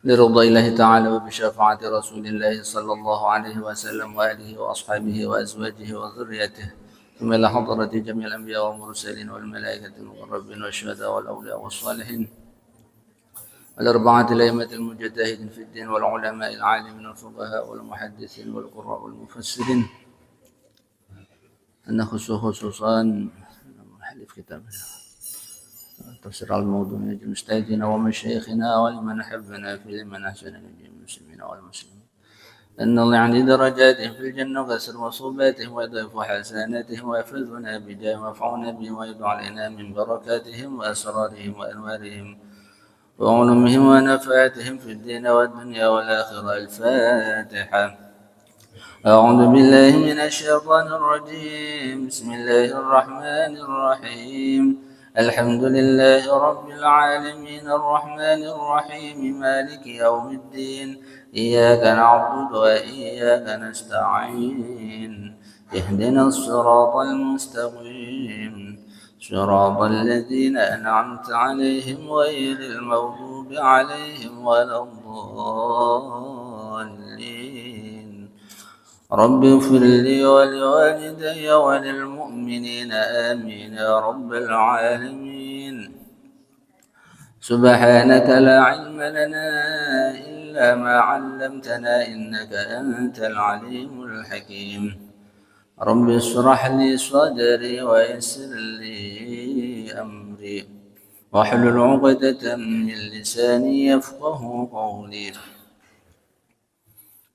لرضا الله تعالى وبشفاعة رسول الله صلى الله عليه وسلم وآله وأصحابه وأزواجه وذريته ثم إلى حضرة جميع الأنبياء والمرسلين والملائكة المقربين والشهداء والأولياء والصالحين والأربعة الأئمة المجتهدين في الدين والعلماء العالمين والفقهاء والمحدثين والقراء والمفسرين أن خصوصا حلف كتابنا تفسير الموضوع المجتهدين ومشايخنا ولمن أحبنا في لمن أحسن من المسلمين والمسلمين أن الله يعني درجاتهم في الجنة وكسر مصوباتهم ويضيف حسناتهم ويفرزنا بجاه ويرفعنا بهم ويدعو علينا من بركاتهم وأسرارهم وأنوارهم وعلومهم ونفعاتهم في الدين والدنيا والآخرة. الفاتحة. أعوذ بالله من الشيطان الرجيم. بسم الله الرحمن الرحيم. الحمد لله رب العالمين الرحمن الرحيم مالك يوم الدين إياك نعبد وإياك نستعين اهدنا الصراط المستقيم صراط الذين أنعمت عليهم غير المغضوب عليهم ولا الضالين. رب اغفر لي ولوالدي وللمؤمنين آمين يا رب العالمين. سبحانك لا علم لنا إلا ما علمتنا إنك أنت العليم الحكيم. رب اشرح لي صدري ويسر لي أمري واحلل عقدة من لساني يفقه قولي.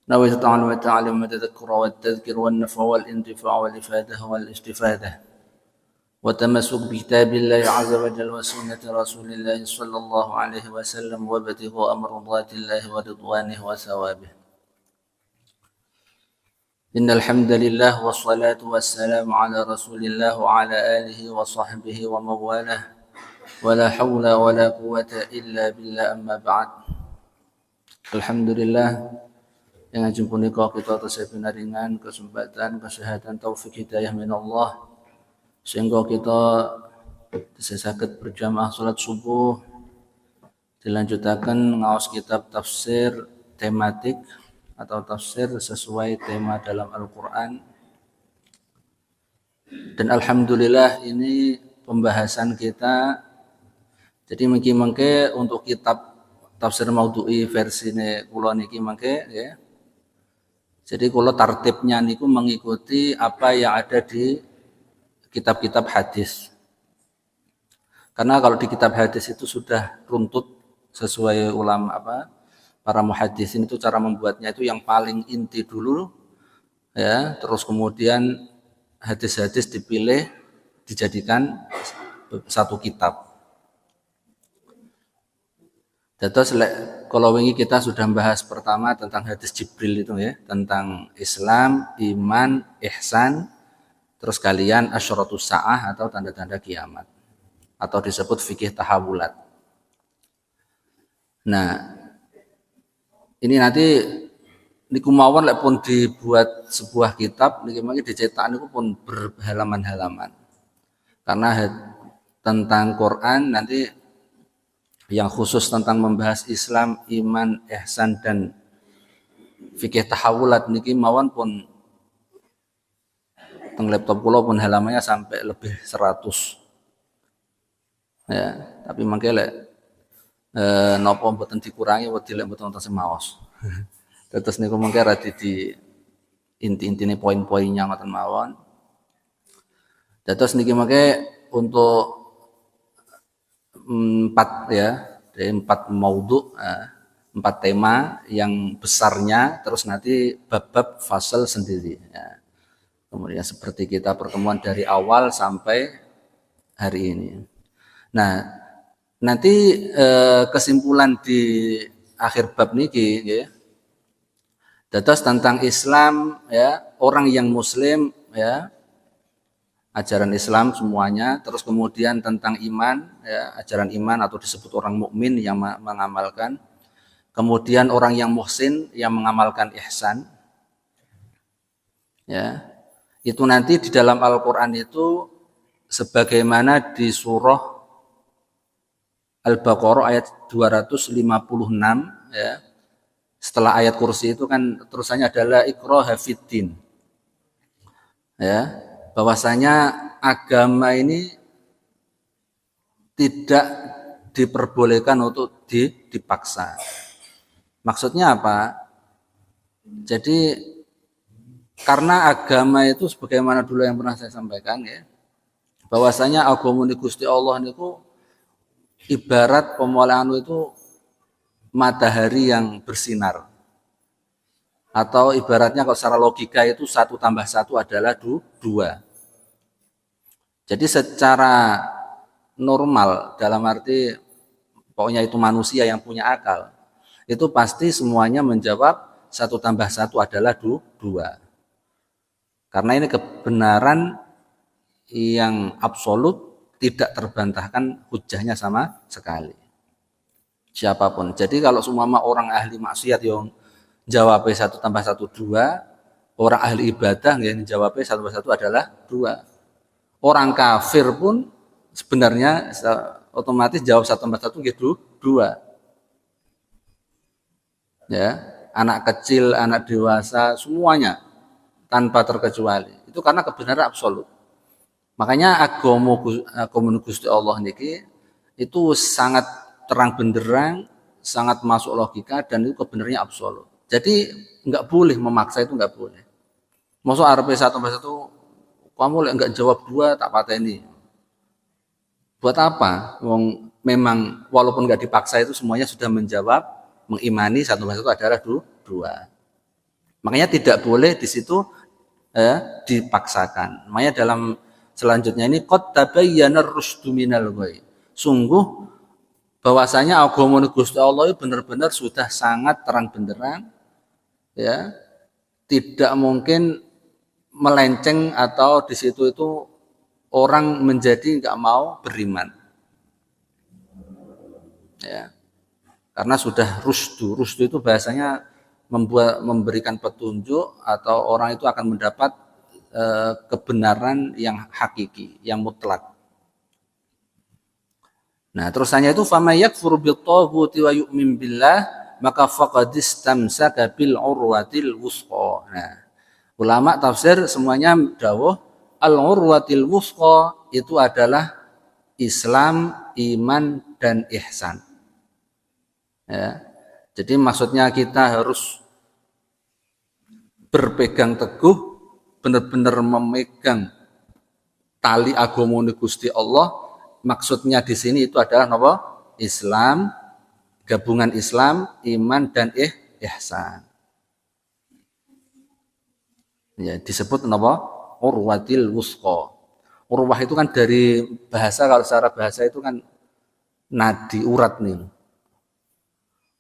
نويت التعلم والتعلم والتذكر والتذكر والنفع والانتفاع والإفادة والاستفادة والتمسك بكتاب الله عز وجل وسنة رسول الله صلى الله عليه وسلم وابتغاء مرضات الله ورضوانه وثوابه. إن الحمد لله والصلاة والسلام على رسول الله وعلى آله وصحبه ومواله ولا حول ولا قوة إلا بالله. أما بعد. Alhamdulillah yang ajeng punika kita tasih pinaringan kesempatan kesehatan taufik hidayah min Allah sehingga kita bisa saged berjamaah salat subuh dilanjutaken ngaos kitab tafsir tematik atau tafsir sesuai tema dalam Al-Quran. Dan alhamdulillah ini pembahasan kita jadi mengki-mengke untuk kitab tafsir maudhu'i versine kula niki mengke ya. Jadi kula tartibnya niku mengikuti apa yang ada di kitab-kitab hadis. Karena kalau di kitab hadis itu sudah runtut sesuai ulama para muhaddisin itu cara membuatnya itu yang paling inti dulu ya, terus kemudian hadis-hadis dipilih dijadikan satu kitab. Terus kalau wingi kita sudah bahas pertama tentang hadis Jibril itu ya, tentang Islam, iman, ihsan, terus kalian asyratus sa'ah atau tanda-tanda kiamat atau disebut fikih tahawulat. Nah, ini nanti niku mawon lek pun dibuat sebuah kitab niki mangke dicetak niku pun berhalaman-halaman. Karena tentang Quran nanti yang khusus tentang membahas Islam, iman, ihsan dan fikih tahawulat niki mawon pun teng laptop kula pun halamannya sampai lebih 100. Ya, tapi mangke lek napa mboten dikurangi wedi lek mboten wonten semaos. Terus niku mangke radi di inti-intine poin-poinnya ngoten mawon. Terus niki mangke untuk 4 ya, dari 4 maudhu, 4 tema yang besarnya, terus nanti bab-bab fasal sendiri ya. Kemudian seperti kita pertemuan dari awal sampai hari ini. Nah, nanti kesimpulan di akhir bab niki ya. Dados tentang Islam ya, orang yang muslim ya, ajaran Islam semuanya, terus kemudian tentang iman ya, ajaran iman atau disebut orang mukmin yang mengamalkan. Kemudian orang yang muhsin yang mengamalkan ihsan. Ya. Itu nanti di dalam Al-Qur'an itu sebagaimana di surah Al-Baqarah ayat 256 ya. Setelah ayat kursi itu kan terusannya adalah ikraha fiddin. Ya, bahwasanya agama ini tidak diperbolehkan untuk dipaksa. Maksudnya apa? Jadi karena agama itu sebagaimana dulu yang pernah saya sampaikan ya, bahwasanya agama Gusti Allah niku ibarat pemulaan itu matahari yang bersinar. Atau ibaratnya kalau secara logika itu 1 tambah 1 adalah 2. Jadi secara normal dalam arti pokoknya itu manusia yang punya akal, itu pasti semuanya menjawab 1 tambah 1 adalah 2. Karena ini kebenaran yang absolut, tidak terbantahkan hujahnya sama sekali. Siapapun. Jadi kalau semua orang ahli maksiat yang jawabnya 1 tambah 1 2, orang ahli ibadah yang jawabnya 1 tambah 1 adalah 2. Orang kafir pun sebenarnya otomatis jawab 1 tambah 1 gitu 2. Ya, anak kecil, anak dewasa, semuanya tanpa terkecuali. Itu karena kebenaran absolut. Makanya agama Gusti Allah niki itu sangat terang benderang, sangat masuk logika dan itu kebenarannya absolut. Jadi nggak boleh memaksa, itu nggak boleh. Masuk RP 1 tambah 1 kamu nggak jawab 2 tak pateni. Buat apa? Wong memang walaupun nggak dipaksa itu semuanya sudah menjawab, mengimani 1 tambah 1 adalah 2. Makanya tidak boleh di situ dipaksakan. Makanya dalam selanjutnya ini qad tabayyana ar-rusdu minal ghayy. Sungguh bahwasanya agama Gusti Allah itu benar-benar sudah sangat terang benderang, ya, tidak mungkin melenceng atau di situ itu orang menjadi nggak mau beriman, ya, karena sudah rusdu. Rusdu itu bahasanya memberikan petunjuk atau orang itu akan mendapat kebenaran yang hakiki, yang mutlak. Nah, terusannya itu fama yakfur bit-taghuti wa yu'min billah maka faqad istamsaka bil urwatil wusqa. Nah, ulama tafsir semuanya dawuh al-urwatil wusqa itu adalah Islam, iman dan ihsan. Ya. Jadi maksudnya kita harus berpegang teguh, benar-benar memegang tali agama Gusti Allah. Maksudnya di sini itu adalah apa? Islam, gabungan Islam, iman dan ihsan. Ya, disebut apa? Urwatil wusqa. Urwah itu kan dari bahasa, kalau secara bahasa itu kan nadi, urat nih.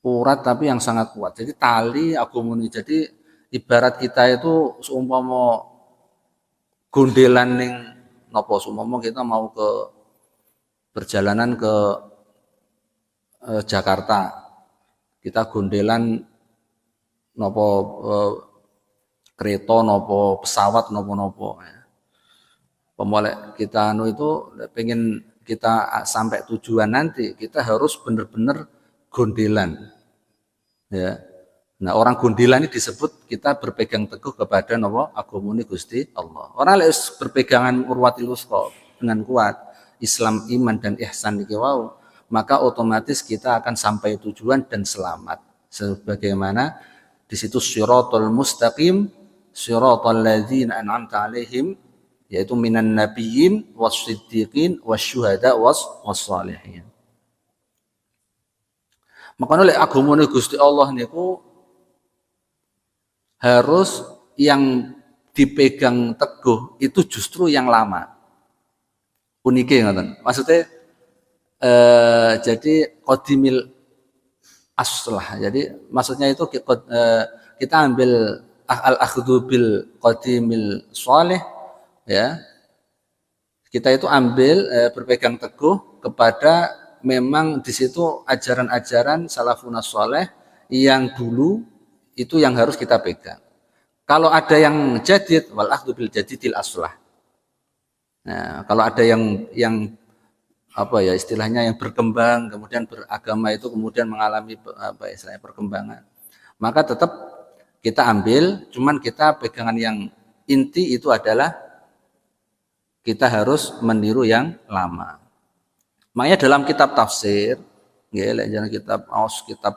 Urat tapi yang sangat kuat. Jadi tali agama ini. Jadi ibarat kita itu seumpama gondelan ning napa, seumpama kita mau ke perjalanan ke Jakarta, kita gondelan nopo kereta, nopo pesawat, nopo ya. Pemolek kita itu pengen kita sampai tujuan nanti, kita harus benar-benar gondelan, ya. Nah, orang gondelan ini disebut kita berpegang teguh kepada nopo agama Gusti Allah. Orang harus berpegangan urwatil wusqa dengan kuat, Islam, iman dan ihsan niki wau, maka otomatis kita akan sampai tujuan dan selamat. Sebagaimana di situ siratal mustaqim, siratal ladzina an'amta alaihim, yaitu minan nabiyyin was-siddiqin wasyuhada was-shalihin. Maka oleh agama Gusti Allah niku harus yang dipegang teguh itu justru yang lama. Unike ngoten. Maksudnya jadi qadimil aslah. Jadi maksudnya itu kita ambil al-akhdhu bil qadimil shalih, ya. Kita itu ambil berpegang teguh kepada memang di situ ajaran-ajaran salafun shalih yang dulu itu yang harus kita pegang. Kalau ada yang jadid, wal akhdhu bil jadidil aslah. Nah, kalau ada yang apa ya istilahnya yang berkembang, kemudian beragama itu kemudian mengalami apa istilahnya perkembangan. Maka tetap kita ambil, cuman kita pegangan yang inti itu adalah kita harus meniru yang lama. Makanya dalam kitab tafsir, jangan kitab kitab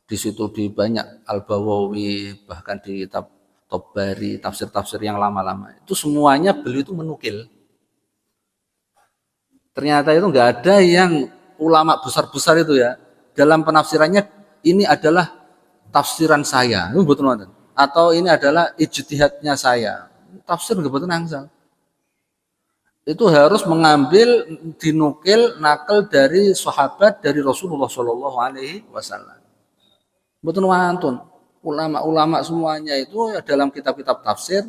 di situ di banyak Al-Bawawi, bahkan di kitab Tobari, tafsir-tafsir yang lama-lama. Itu semuanya beliau itu menukil. Ternyata itu enggak ada yang ulama besar-besar itu ya. Dalam penafsirannya ini adalah tafsiran saya. Itu betul nonton. Atau ini adalah ijtihadnya saya. Tafsir enggak betul nangsal. Itu harus mengambil dinukil nakal dari sahabat dari Rasulullah Shallallahu Alaihi Wasallam. Betul wantun. Ulama-ulama semuanya itu dalam kitab-kitab tafsir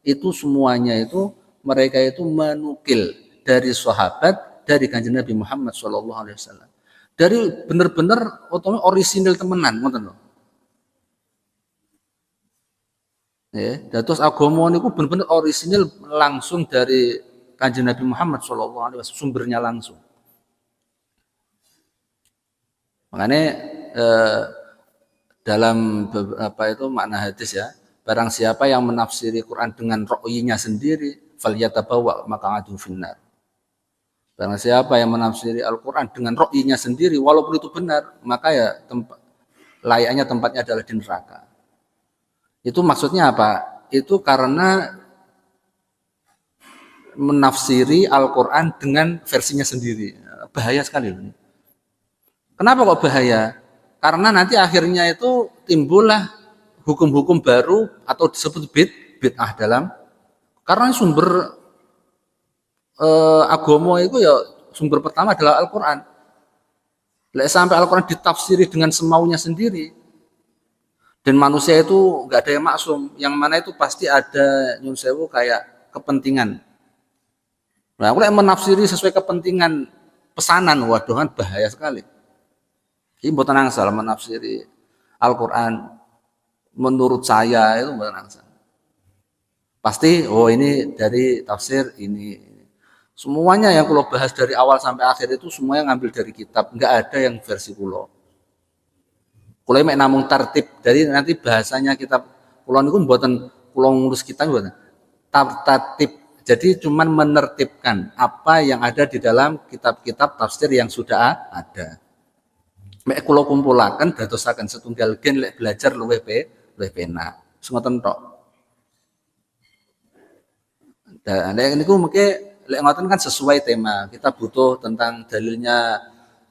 itu semuanya itu mereka itu menukil dari sahabat dari kanjeng Nabi Muhammad Shallallahu Alaihi Wasallam. Dari benar-benar otomatis orisinil temenan, ngoten lho. Ya, terus agama niku benar-benar orisinil langsung dari kanjeng Nabi Muhammad Shallallahu Alaihi Wasallam, sumbernya langsung. Makanya dalam beberapa itu makna hadis ya, barang siapa yang menafsiri Quran dengan ro'yinya sendiri, falyatabawa maq'adahu finnar. Barang siapa yang menafsiri Al-Quran dengan ro'yinya sendiri, walaupun itu benar, maka ya layaknya tempatnya adalah di neraka. Itu maksudnya apa? Itu karena menafsiri Al-Quran dengan versinya sendiri. Bahaya sekali. Kenapa kok bahaya? Karena nanti akhirnya itu timbullah hukum-hukum baru atau disebut bid'ah dalam. Karena sumber agama itu ya sumber pertama adalah Al-Quran. Sampai Al-Quran ditafsiri dengan semaunya sendiri. Dan manusia itu nggak ada yang maksum. Yang mana itu pasti ada nyun sewu kayak kepentingan. Nah, aku yang menafsiri sesuai kepentingan pesanan, waduh kan bahaya sekali. Ini buatan angsal menafsiri Al-Quran menurut saya itu buatan angsal. Pasti, oh ini dari tafsir ini. Semuanya yang kulo bahas dari awal sampai akhir itu semuanya ngambil dari kitab, nggak ada yang versi kulo. Kulo mek namung tertib, dari nanti bahasanya kitab kulo niku mboten kulo ngurus kitab mboten. Tertib. Jadi cuman menertibkan apa yang ada di dalam kitab-kitab tafsir yang sudah ada. Mek kula kumpulaken dadosaken setunggal gen lek belajar luwih penak. Ngoten tok. Dan niku mengke lek ngoten kan sesuai tema. Kita butuh tentang dalilnya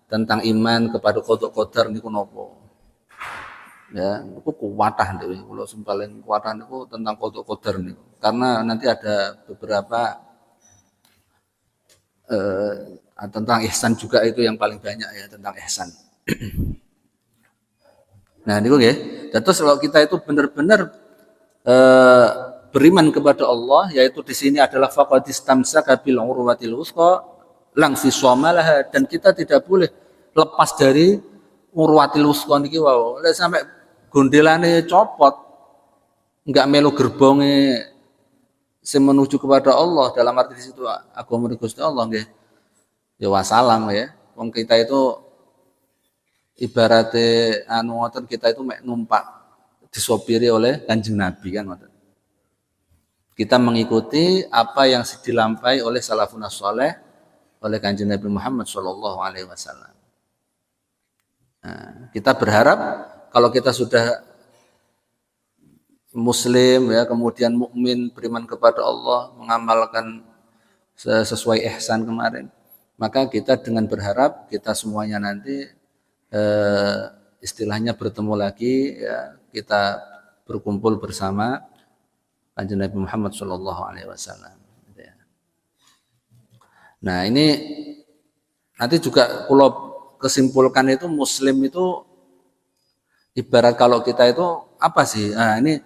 tentang iman kepada qada qadar niku napa. Ya, niku kuwatah dhewe kula paling kuwatah niku tentang qada qadar niku. Karena nanti ada beberapa tentang ihsan juga itu yang paling banyak ya tentang ihsan. Nah, niku nggih. Terus kalau kita itu benar-benar beriman kepada Allah, yaitu di sini adalah faqad istamsaka bil urwatil wuthqa lang fisama laha, dan kita tidak boleh lepas dari urwatil wuthqa niki wau. Lek sampai gondelane copot, enggak melu gerbonge sing menuju kepada Allah, dalam arti di situ agama Gusti Allah nggih. Ya wassalam ya. Wong kita itu ibaratnya ngoten kita itu mek numpak disopiri oleh Kanjeng Nabi kan ngoten. Kita mengikuti apa yang dilampaui oleh salafun saleh oleh Kanjeng Nabi Muhammad Shallallahu Alaihi Wasallam. Nah, kita berharap kalau kita sudah Muslim ya, kemudian mukmin beriman kepada Allah, mengamalkan sesuai ihsan kemarin, maka kita dengan berharap kita semuanya nanti istilahnya bertemu lagi ya, kita berkumpul bersama Kanjeng Nabi Muhammad Shallallahu Alaihi Wasallam. Nah ini nanti juga kalau kesimpulkan itu Muslim itu ibarat kalau kita itu apa sih? Nah ini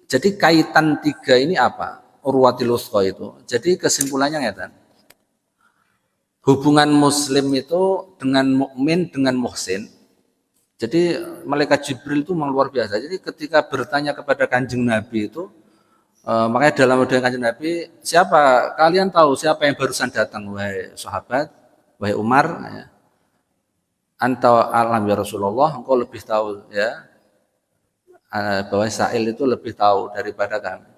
jadi kaitan tiga ini apa? Urwatil wuthqa itu. Jadi kesimpulannya ya, hubungan Muslim itu dengan mukmin dengan muhsin. Jadi malaikat Jibril itu memang luar biasa. Jadi ketika bertanya kepada Kanjeng Nabi itu, makanya dalam doa Kanjeng Nabi, siapa kalian tahu siapa yang barusan datang, wahai sahabat? wahai Umar, ya, anta alam ya Rasulullah, engkau lebih tahu ya, bahwa Sa'il itu lebih tahu daripada kami.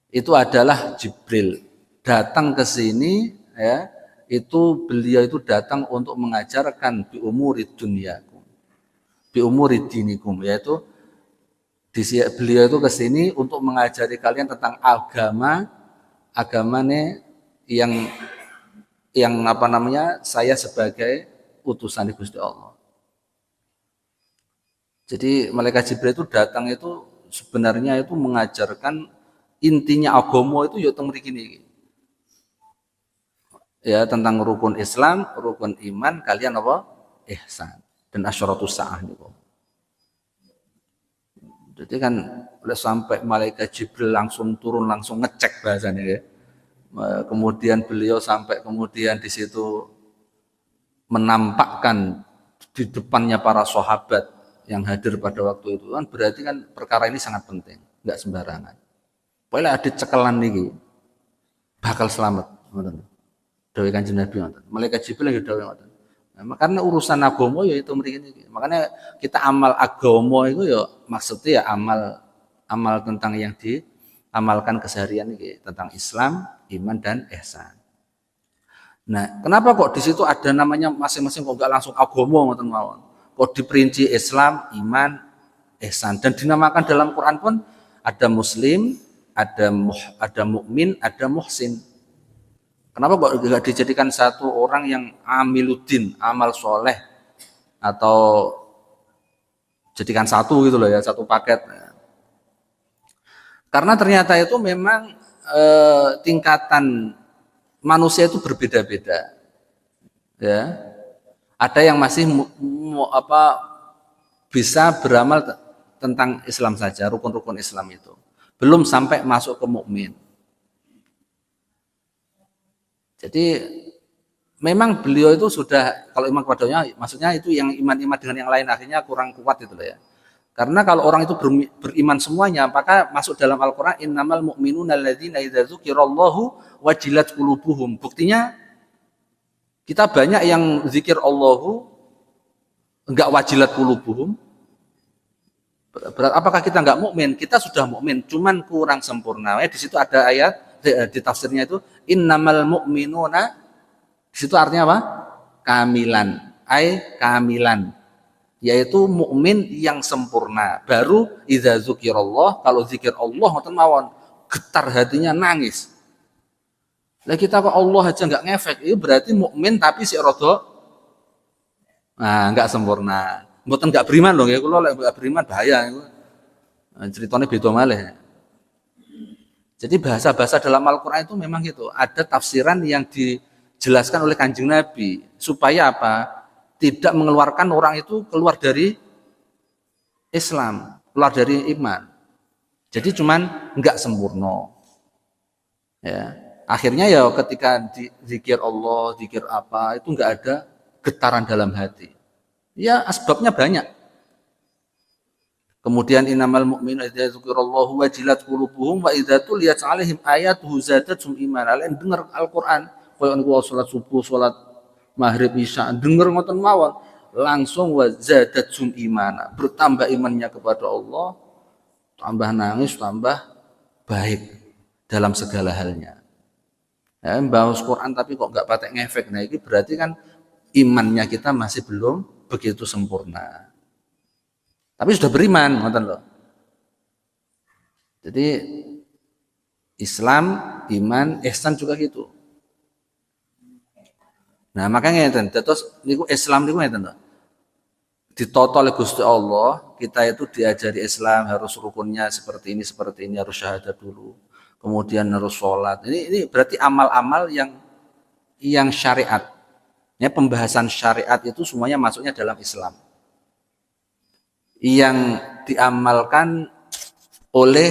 Itu adalah Jibril datang ke sini, ya, itu beliau itu datang untuk mengajarkan bi umuri dunyakum, bi umuri dinikum, yaitu beliau itu ke sini untuk mengajari kalian tentang agama nih yang apa namanya, saya sebagai utusan Gusti Allah. Jadi malaikat Jibril itu datang itu sebenarnya itu mengajarkan intinya agama itu ya teng mriki niki. Ya, tentang rukun Islam, rukun iman, kalian apa? Ihsan dan asyaratus saah niku. Jadi kan oleh sampai malaikat Jibril langsung turun langsung ngecek bahasanya ya. Kemudian beliau sampai kemudian di situ menampakkan di depannya para sahabat yang hadir pada waktu itu, kan berarti kan perkara ini sangat penting, nggak sembarangan. Pokoknya ada cekelan nih, bakal selamat. Dawuh Kanjeng Nabi ngoten. Malaikat Jibril ya dawuh ngoten. Nah, karena urusan agama ya itu mriki niki. Makanya kita amal agama itu ya maksudnya ya amal tentang yang diamalkan keseharian ini tentang Islam, iman dan ihsan. Nah, kenapa kok di situ ada namanya masing-masing kok enggak langsung agama ngoten mawon. Kok diperinci Islam, iman, ihsan, dan dinamakan dalam Quran pun ada muslim, ada mukmin, ada muhsin. Kenapa kok enggak dijadikan satu orang yang amiluddin, amal soleh, atau jadikan satu gitu loh ya, satu paket. Karena ternyata itu memang tingkatan manusia itu berbeda-beda. Ya. Ada yang masih bisa beramal tentang Islam saja, rukun-rukun Islam itu. Belum sampai masuk ke mukmin. Jadi memang beliau itu sudah, kalau iman kepadanya maksudnya itu yang iman-iman dengan yang lain akhirnya kurang kuat itu loh ya. Karena kalau orang itu beriman semuanya, maka masuk dalam Al-Qur'an innamal mu'minuna alladzina idza dzukirallahu wajilat qulubuhum. Buktinya kita banyak yang zikir Allahu enggak wajilat qulubuhum. Apakah kita enggak mukmin? Kita sudah mukmin, cuman kurang sempurna. Di situ ada ayat di tafsirnya itu innamal mu'minuna, di situ artinya apa? Kamilan, kamilan, yaitu mukmin yang sempurna. Baru idza dzukirallah, kalau zikir Allah ngoten mawon, getar hatinya nangis. Lah kita kok Allah aja enggak ngefek, itu berarti mukmin tapi si rada enggak sempurna. Mboten enggak beriman loh ya, kula lek enggak beriman bahaya iku. Ceritanya beda malih. Jadi bahasa-bahasa dalam Al-Qur'an itu memang gitu, ada tafsiran yang dijelaskan oleh Kanjeng Nabi supaya apa? Tidak mengeluarkan orang itu keluar dari Islam, keluar dari iman. Jadi cuman enggak sempurna. Ya. Akhirnya ya ketika zikir Allah, zikir apa, itu enggak ada getaran dalam hati. Ya asbabnya banyak. Kemudian innamal mu'minuna idza dzukirallahu wajilat qulubuhum wa idza tuliyat 'alaihim ayatuhu zadatuhum imanan. Kalian dengar Al-Qur'an, koyo niku salat subuh, salat maghrib, isya, denger ngoten mawon, langsung wa zadatuhum imanan. Bertambah imannya kepada Allah, tambah nangis, tambah baik dalam segala halnya. Ya, bawas Quran tapi kok enggak patek ngefek. Nah, ini berarti kan imannya kita masih belum begitu sempurna. Tapi sudah beriman, ngoten loh. Jadi Islam, iman, ihsan juga gitu. Nah, makanya ngeten, terus niku Islam niku ngeten loh. Ditata oleh Gusti Allah, kita itu diajari Islam harus rukunnya seperti ini, harus syahadat dulu. Kemudian harus sholat. Ini berarti amal-amal yang syariat. Ya, pembahasan syariat itu semuanya masuknya dalam Islam. Yang diamalkan oleh,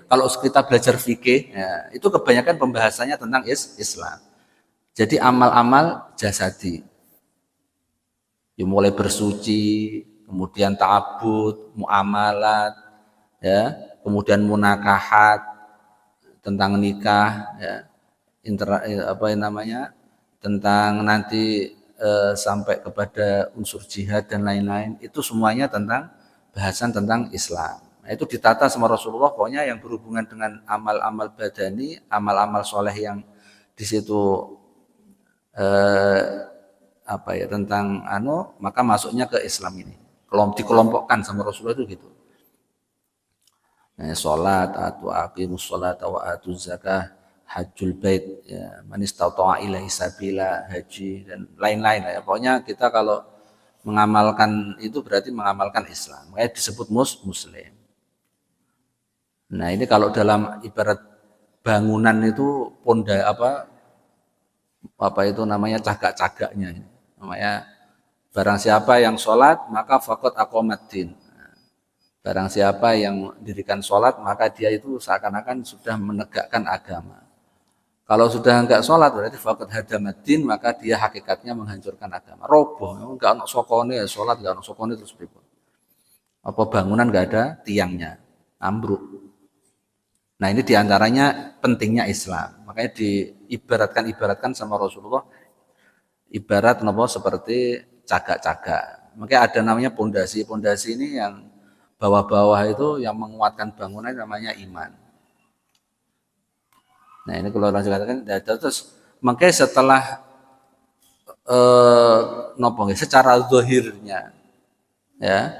kalau kita belajar fikih, ya, itu kebanyakan pembahasannya tentang Islam. Jadi amal-amal jasadi, ya, mulai bersuci, kemudian ta'abud, muamalat, ya, kemudian munakahat, tentang nikah, ya, tentang nanti sampai kepada unsur jihad dan lain-lain, itu semuanya tentang bahasan tentang Islam. Nah, itu ditata sama Rasulullah, pokoknya yang berhubungan dengan amal-amal badani, amal-amal soleh yang di situ tentang maka masuknya ke Islam ini. Dikelompokkan sama Rasulullah itu gitu. Nah, sholat, aqimus sholat wa atuz zakah, hajjul bait, ya, man istata'a ilaihi sabila, haji dan lain-lain ya. Pokoknya kita kalau mengamalkan itu berarti mengamalkan Islam. Makanya disebut muslim. Nah, ini kalau dalam ibarat bangunan itu apa itu namanya cagak-cagaknya. Namanya barang siapa yang sholat maka faqad aqamaddin. Barang siapa yang mendirikan sholat maka dia itu seakan-akan sudah menegakkan agama. Kalau sudah enggak sholat berarti faqad hadamaddin, maka dia hakikatnya menghancurkan agama. Roboh, enggak ono sokone sholat, enggak ono sokone terus pripun. Apa bangunan enggak ada tiangnya, ambruk. Nah, ini diantaranya pentingnya Islam. Makanya diibaratkan sama Rasulullah ibarat seperti cagak-cagak. Makanya ada namanya pondasi. Pondasi ini yang bawah-bawah itu yang menguatkan bangunan namanya iman. Nah, ini kalau langsung katakan terus makanya setelah secara zahirnya ya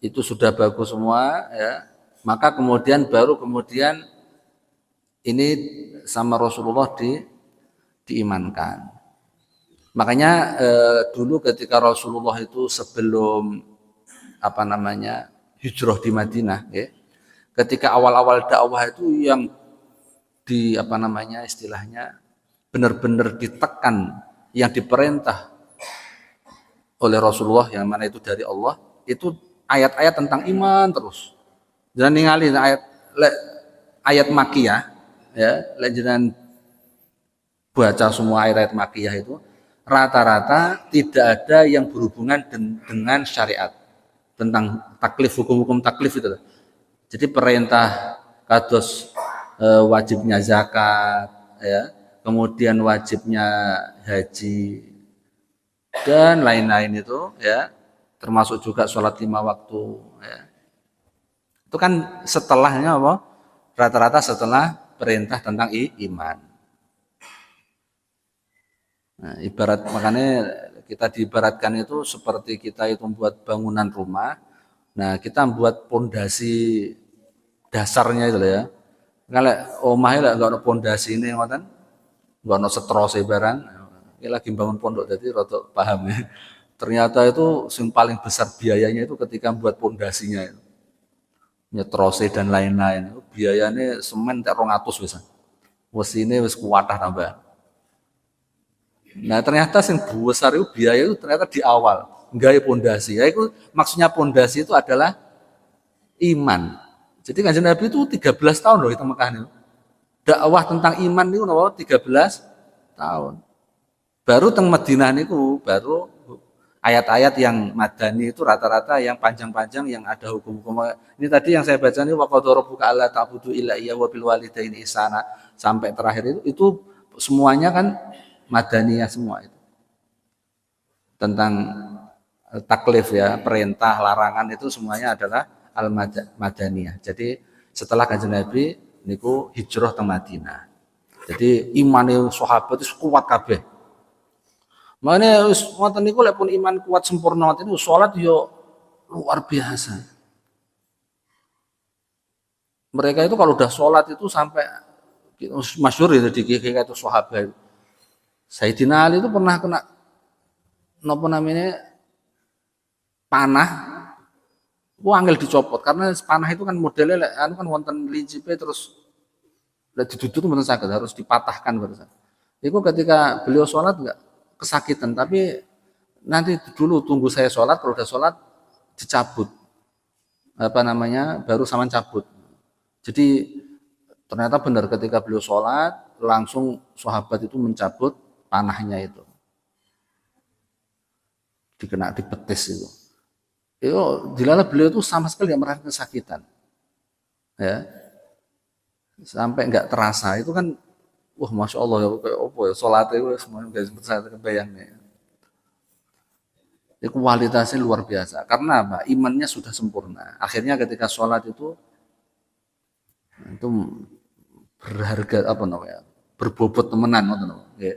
itu sudah bagus semua ya, maka kemudian ini sama Rasulullah diimankan. Makanya dulu ketika Rasulullah itu sebelum hijrah di Madinah, ya, ketika awal-awal dakwah itu yang istilahnya benar-benar ditekan, yang diperintah oleh Rasulullah yang mana itu dari Allah, itu ayat-ayat tentang iman terus. Jangan ningali ayat makiyah ya, jangan baca semua ayat-ayat makiyah itu rata-rata tidak ada yang berhubungan dengan syariat tentang taklif, hukum-hukum taklif itu. Jadi perintah kados wajibnya zakat ya, kemudian wajibnya haji dan lain-lain itu ya, termasuk juga sholat 5 waktu ya. Itu kan setelahnya rata-rata setelah perintah tentang iman. Nah, makanya kita diibaratkan itu seperti kita itu membuat bangunan rumah. Nah, kita membuat pondasi dasarnya itu ya. Kalau omahnya enggak ada pondasi ini ngoten, enggak ada setrose barang. Ini lagi bangun pondok jadi rada paham ya. Ternyata itu yang paling besar biayanya itu ketika membuat pondasinya itu. Nyetrose dan lain-lain. Biayanya semen tak 200 wis. Wesine wis kuwatah tambah. Nah, ternyata yang besar itu biaya itu ternyata di awal nggawe pondasi. Ya itu maksudnya pondasi itu adalah iman. Jadi Kanjeng Nabi itu 13 tahun loh itu Mekah itu. Dakwah tentang iman itu 13 tahun. Baru teng Madinah niku baru ayat-ayat yang madani itu rata-rata yang panjang-panjang yang ada hukum-hukum. Ini tadi yang saya baca ini wa qadara rabbuka alla ta'budu illa iyyahu wa bil walidaini ihsana sampai terakhir itu semuanya kan madaniyah semua itu. Tentang taklif ya, perintah, larangan itu semuanya adalah al-madaniyah. Jadi setelah Kanjeng Nabi niku hijrah ke Madinah. Jadi imane sahabat itu kuat kabeh. Makanya wis ngoten niku lek pun iman kuat sempurna itu salat yo luar biasa. Mereka itu kalau udah sholat itu sampai masyhur itu di itu sahabat. Sayyidina Ali itu pernah kena panah, angel dicopot karena panah itu kan modelnya kan wonten lincipe terus diduduk mboten saged harus dipatahkan berusaha. Itu ketika beliau sholat enggak kesakitan, tapi nanti dulu tunggu saya sholat, kalau udah sholat dicabut baru sama cabut. Jadi ternyata benar ketika beliau sholat langsung sahabat itu mencabut panahnya itu, dikena dipetis itu. Itu dilala beliau itu sama sekali tidak merasakan kesakitan, ya sampai nggak terasa. Itu kan wah masya Allah ya kayak apa ya sholat itu semuanya gak seperti saya kebayangnya. Itu kualitasnya luar biasa. Karena apa? Imannya sudah sempurna. Akhirnya ketika sholat itu berharga apa namanya? Berbobot temenan, ya.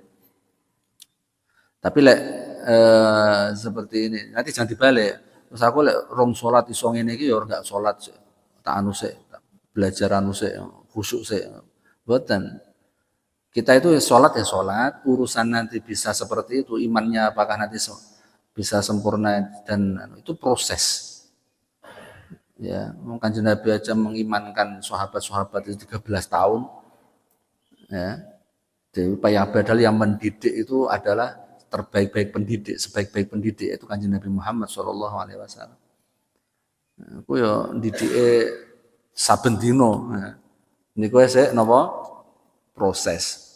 Tapi lek seperti ini, nanti jangan dibalik. Terus aku lek rong sholat iso ngene iki ya enggak sholat sih. Tak anu sih, belajar anu sih, khusyuk sih. Mboten. Kita itu sholat ya sholat, urusan nanti bisa seperti itu, imannya apakah nanti bisa sempurna dan itu proses. Ya, Kanjeng Nabi aja mengimankan sahabat-sahabat itu 13 tahun. Ya. Jadi padahal yang mendidik itu adalah terbaik-baik pendidik, sebaik-baik pendidik itu Kanjeng Nabi Muhammad Shallallahu Alaihi Wasallam. Aku ya didik saben dino. Ini kue sih nopo proses.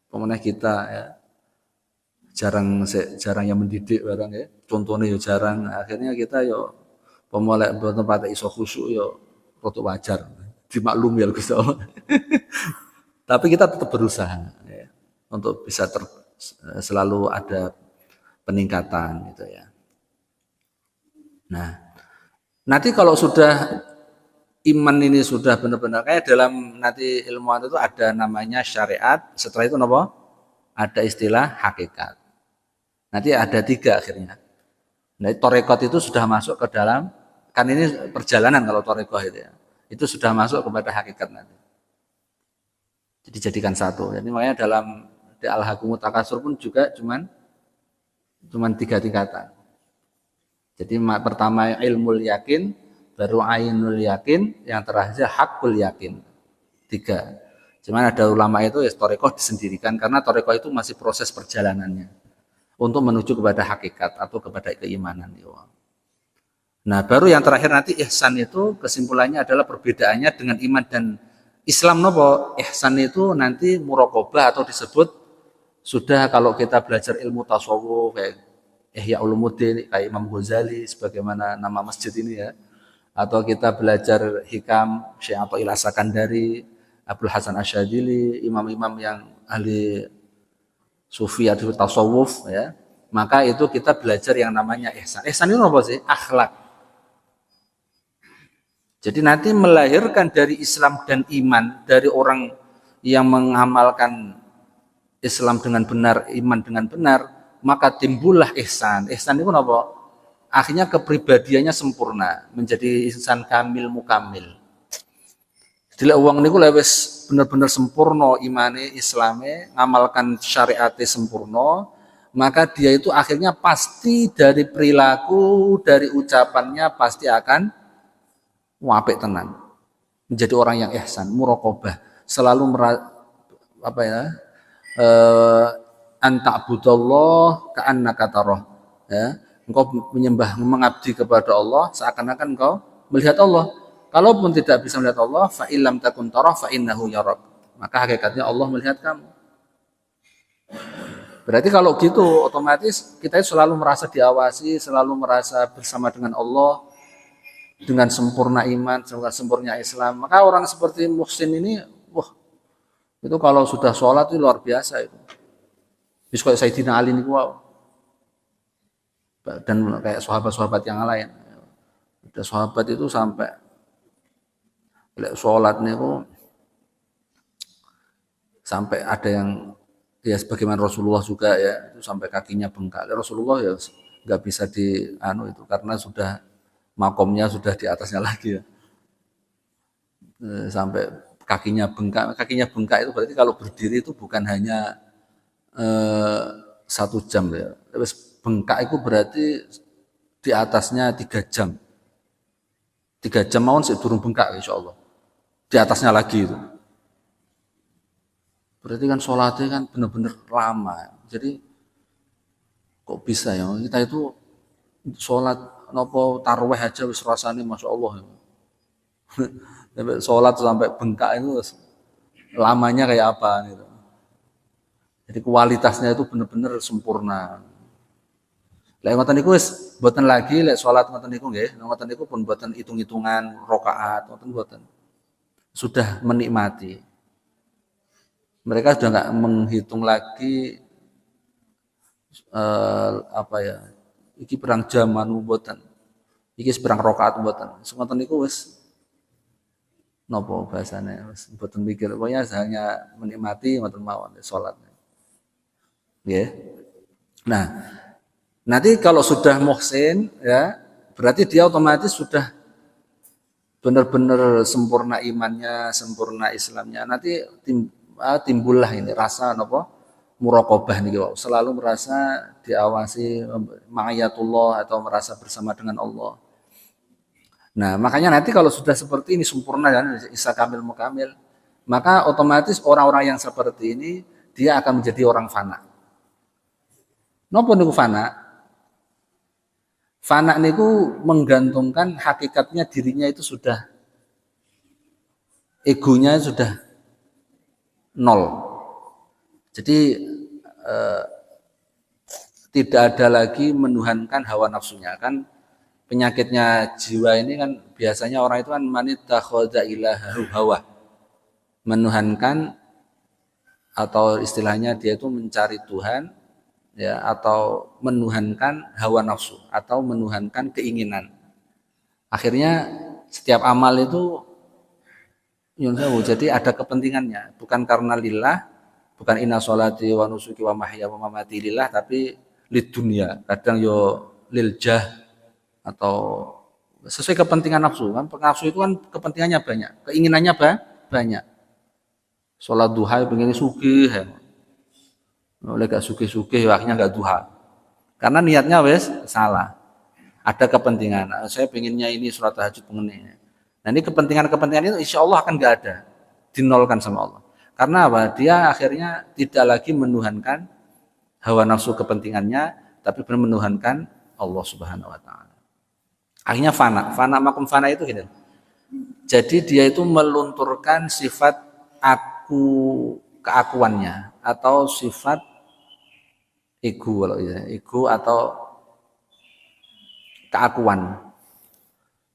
Kemudian kita ya jarang yang mendidik barang ya. Contohnya ya jarang. Akhirnya kita ya pemolek tempat iso khusyuk ya roto wajar. Dimaklumi ya Gusti Allah. Tapi kita tetap berusaha ya, untuk bisa selalu ada peningkatan gitu ya. Nah, nanti kalau sudah iman ini sudah benar-benar kayak dalam nanti ilmuwan itu ada namanya syariat, setelah itu apa? Ada istilah hakikat. Nanti ada 3 akhirnya. Nah, torekot itu sudah masuk ke dalam, kan ini perjalanan kalau torekot itu ya. Itu sudah masuk kepada hakikat nanti. Jadi jadikan satu. Jadi makanya dalam di Al-Hakumut Takasur pun juga cuman 3 tingkatan. Jadi pertama ilmul yakin, baru ainul yakin, yang terakhir hakul yakin. 3. Cuman ada ulama itu ya torekoh disendirikan karena torekoh itu masih proses perjalanannya untuk menuju kepada hakikat atau kepada keimanan. Nah baru yang terakhir nanti ihsan itu kesimpulannya adalah perbedaannya dengan iman dan Islam nopo. Ihsan itu nanti muraqabah atau disebut sudah kalau kita belajar ilmu tasawuf kayak Ihya Ulumuddin kayak Imam Ghazali sebagaimana nama masjid ini ya, atau kita belajar hikam Syekh Athaillah Sakandari, Abdul Hasan Asyadzili, imam-imam yang ahli sufi atau tasawuf ya, maka itu kita belajar yang namanya ihsan. Ihsan itu apa sih? Akhlak. Jadi nanti melahirkan dari Islam dan iman, dari orang yang mengamalkan Islam dengan benar, iman dengan benar, maka timbullah ihsan. Ihsan itu apa? Akhirnya kepribadiannya sempurna, menjadi insan kamil mukamil. Jadi uang niku lewes benar-benar sempurna imane, islame, ngamalkan syariate sempurna, maka dia itu akhirnya pasti dari perilaku, dari ucapannya pasti akan apik tenan. Menjadi orang yang ihsan, muraqabah, selalu apa ya? Anta'budallah ka'annaka tarah. Ya, engkau menyembah, mengabdi kepada Allah seakan-akan engkau melihat Allah. Kalaupun tidak bisa melihat Allah, fa illam takun tarah fa innahu yarak. Maka hakikatnya Allah melihat kamu. Berarti kalau gitu otomatis kita selalu merasa diawasi, selalu merasa bersama dengan Allah, dengan sempurna iman, dengan sempurna Islam. Maka orang seperti Muhsin ini, wah, itu kalau sudah sholat itu luar biasa itu. Bisa kayak Sayyidina Ali ini, wow. Dan kayak sahabat-sahabat yang lain. Ada sahabat itu sampai sholat itu sampai ada yang ya sebagaimana Rasulullah juga ya, itu sampai kakinya bengkak. Rasulullah ya nggak bisa itu karena sudah makomnya sudah di atasnya lagi ya. Sampai kakinya bengkak itu berarti kalau berdiri itu bukan hanya 1 jam ya. Terus bengkak itu berarti di atasnya 3 jam. 3 jam mawon sik durung bengkak insyaallah. Di atasnya lagi itu. Berarti kan sholatnya kan benar-benar lama. Jadi kok bisa ya kita itu sholat nopo tarweh aja wis rasane masya Allah. Sholat sampai bengkak itu lamanya kayak apa gitu. Jadi kualitasnya itu benar-benar sempurna. Lek ngoten niku wis mboten lagi lek sholat ngoten niku nggih, ngoten niku pun mboten hitung-hitungan rakaat, ngoten mboten. Sudah menikmati. Mereka sudah nggak menghitung lagi apa ya, iki perang zaman mboten, iki perang rakaat mboten. Semonten niku wis nopo bahasane wis mboten mikir, pokoknya hanya menikmati ngoten mawon salat. Ya. Nah, nanti kalau sudah muhsin ya, berarti dia otomatis sudah benar-benar sempurna imannya, sempurna Islamnya. Nanti timbullah ini rasa apa? Muraqabah nih, selalu merasa diawasi ma'iyatullah atau merasa bersama dengan Allah. Nah, makanya nanti kalau sudah seperti ini sempurna dan isa kamil mukamil, maka otomatis orang-orang yang seperti ini dia akan menjadi orang fana. Napa niku fana? Fana niku menggantungkan hakikatnya dirinya itu sudah egonya sudah nol. Jadi tidak ada lagi menuhankan hawa nafsunya. Kan penyakitnya jiwa ini kan biasanya orang itu kan manittakhadha ilahahu hawa. Menuhankan atau istilahnya dia itu mencari Tuhan ya, atau menuhankan hawa nafsu atau menuhankan keinginan. Akhirnya setiap amal itu jadi ada kepentingannya, bukan karena lillah, bukan inna sholati wa nusuki wa mahya wa mamati lillah, tapi lid dunia. Kadang yo lil jah atau sesuai kepentingan nafsu. Kan nafsu itu kan kepentingannya banyak, keinginannya banyak. Sholat duha pengen sugih, oleh gak sugih-sugih akhirnya gak duha. Karena niatnya wes salah. Ada kepentingan. Saya pengennya ini sholat tahajud pengen. Nah ini kepentingan-kepentingan itu insya Allah akan gak ada. Dinolkan sama Allah. Karena apa? Dia akhirnya tidak lagi menuhankan hawa nafsu kepentingannya, tapi benar menuhankan Allah Subhanahu wa Ta'ala. Akhirnya fana. Fana makum fana itu gitu. Jadi dia itu melunturkan sifat keakuannya atau sifat ego, ego atau keakuan.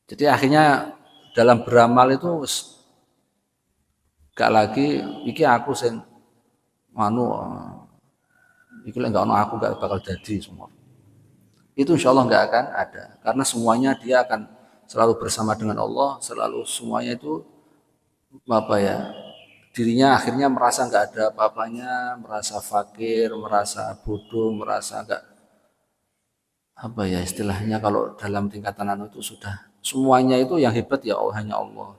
Jadi akhirnya dalam beramal itu gak lagi iki aku sing iki enggak ono aku gak bakal jadi semua. Itu insya Allah nggak akan ada karena semuanya dia akan selalu bersama dengan Allah, selalu semuanya itu apa ya, dirinya akhirnya merasa nggak ada apa-apanya, merasa fakir, merasa bodoh, merasa nggak apa ya istilahnya, kalau dalam tingkatan itu sudah semuanya itu yang hebat ya Allah, hanya Allah,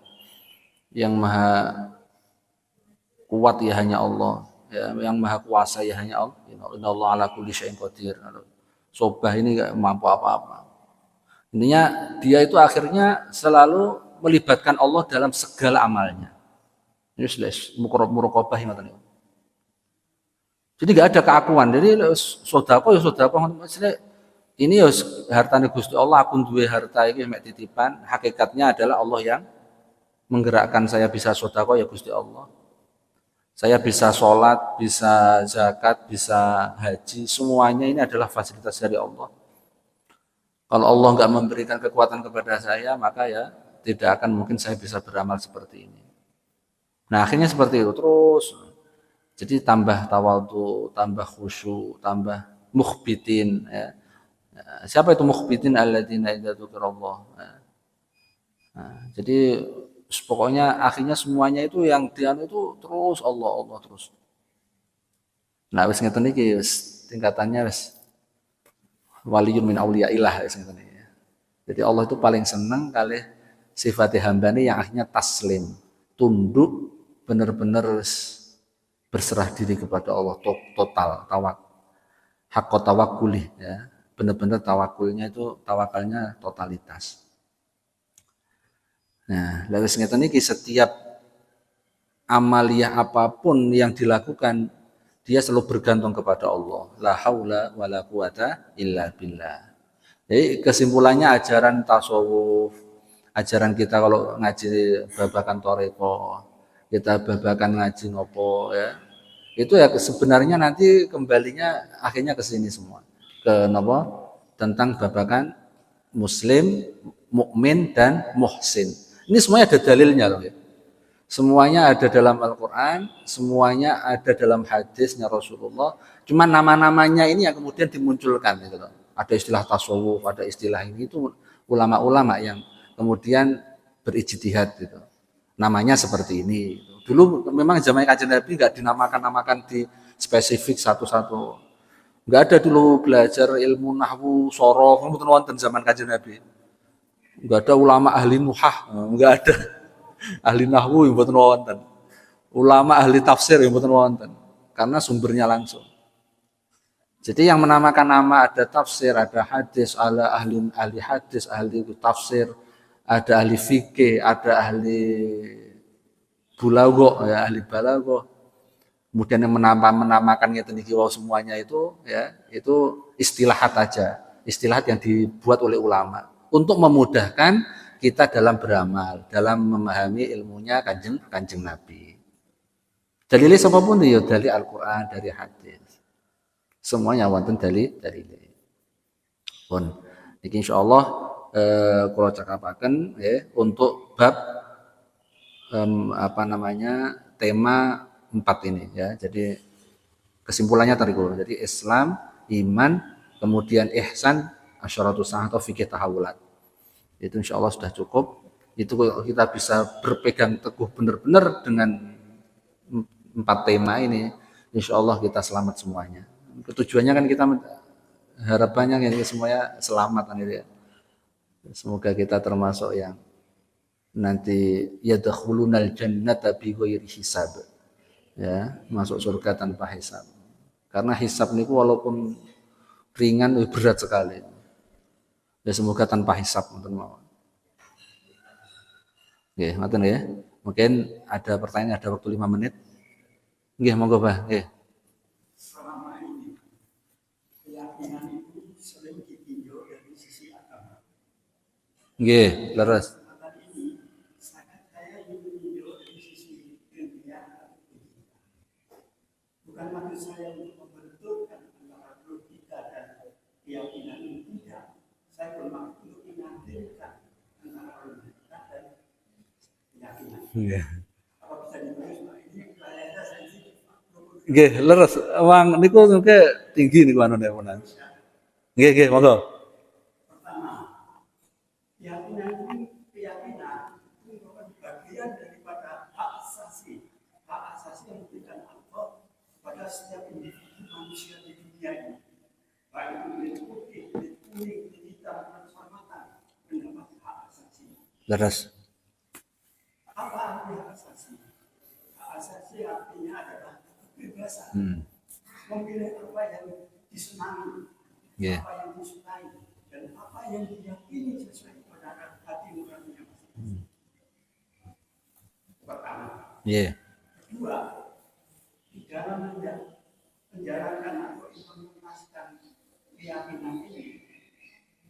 yang maha kuat ya hanya Allah, ya, yang maha kuasa ya hanya Allah. Innallaha ala kulli syai'in qadir. Sobah ini nggak mampu apa-apa. Intinya dia itu akhirnya selalu melibatkan Allah dalam segala amalnya. Ini muraqabah ngoten niku. Jadi nggak ada keakuan. Jadi sedekah ya sedekah, maksudnya ini ya hartane Gusti Allah, aku duwe harta iki mek titipan, hakikatnya adalah Allah yang menggerakkan saya bisa sedekah ya Gusti Allah. Saya bisa sholat, bisa zakat, bisa haji, semuanya ini adalah fasilitas dari Allah. Kalau Allah nggak memberikan kekuatan kepada saya, maka ya tidak akan mungkin saya bisa beramal seperti ini. Nah akhirnya seperti itu terus. Jadi tambah tawadhu, tambah khusyuk, tambah mukhbitin. Ya. Siapa itu mukhbitin? Alladzina idza dzukirallah. Nah, jadi pokoknya akhirnya semuanya itu yang dianu itu terus Allah, Allah terus. Nah wis ngeten iki wis tingkatannya wis waliyun min auliyaillah wis ngeten iki. Jadi Allah itu paling senang kali sifat hambane yang akhirnya taslim, tunduk, benar-benar berserah diri kepada Allah total, hakko tawakulih ya, benar-benar tawakulnya itu tawakalnya totalitas. Nah, lalu ngeten iki setiap amaliyah apapun yang dilakukan dia selalu bergantung kepada Allah. La haula wala quwata illa billah. Jadi kesimpulannya ajaran tasawuf, ajaran kita kalau ngaji babakan toreko, kita babakan ngaji nopo ya, itu ya sebenarnya nanti kembalinya akhirnya ke sini semua, ke nopo, tentang babakan muslim, mukmin dan muhsin. Ini semuanya ada dalilnya loh ya. Semuanya ada dalam Al-Quran, semuanya ada dalam hadisnya Rasulullah. Cuma nama-namanya ini yang kemudian dimunculkan gitu loh. Ada istilah tasawuf, ada istilah ini, itu ulama-ulama yang kemudian berijtihad gitu. Namanya seperti ini. Dulu memang zaman Kanjeng Nabi nggak dinamakan-namakan di spesifik satu-satu. Nggak ada dulu belajar ilmu nahwu, sorof, mboten wonten zaman Kanjeng Nabi. Nggak ada ulama ahli nuhah, nggak ada ahli nahwu yang mboten wonten. Ulama ahli tafsir yang mboten wonten. Karena sumbernya langsung. Jadi yang menamakan nama ada tafsir, ada hadis, ada ahli hadis, ahli tafsir, ada ahli fikih, ada ahli bulago, ya ahli balago. Kemudian yang menamakan ngeten iki semuanya itu ya, itu istilahat aja. Istilahat yang dibuat oleh ulama untuk memudahkan kita dalam beramal, dalam memahami ilmunya kanjeng Nabi. Dalilnya siapapun ya dari Al-Quran, dari hadis. Semuanya wonten dalilnya. Pun, iki insyaallah kalau cakapaken ya untuk bab tema 4 ini ya. Jadi kesimpulannya tadi jadi Islam, iman, kemudian ihsan, asyaratus sah atau fikih tahawulat. Itu insya Allah sudah cukup. Itu kita bisa berpegang teguh benar-benar dengan 4 tema ini, insya Allah kita selamat semuanya. Tujuannya kan kita harapannya kan semuanya selamat kan ya. Semoga kita termasuk yang nanti yadkhulunal jannata bighairi hisab. Ya, masuk surga tanpa hisab. Karena hisab niku walaupun ringan berat sekali. Ya semoga tanpa hisab teman mawon. Nggih, ngoten ya. Mungkin ada pertanyaan, ada waktu 5 menit. Nggih, monggo Pak. Nggih. Selama ini keyakinan itu sering ditinjau dari sisi agama. Nggih, leres. Saya ingin meninjau dari sisi ilmiah. Bukan maksud saya untuk membenturkan antara logika dan keyakinan ini tidak. Saya bermaksud untuk menyampingkan antara logika dan keyakinan. Apa bisa ditulis Pak? Ini kayaknya sensitif. Nggih, leres. Wong niku tinggi niku anune punan. Nggih, monggo. Pertama, keyakinan itu merupakan bagian daripada hak asasi yang diberikan Allah pada setiap individu manusia di dunia ini. Baik itu kulit putih, kulit kuning, kulit hitam, keselamatan mendapat hak asasi. Leres. Apa arti hak asasi? Hak asasi artinya adalah kebebasan. Memilih apa yang disenangi, apa yang disukai, dan apa yang diyakini sesuai kepada hati nuraninya masing-masing. Pertama. Kedua, di dalam menjalankan atau implementasikan keyakinan ini,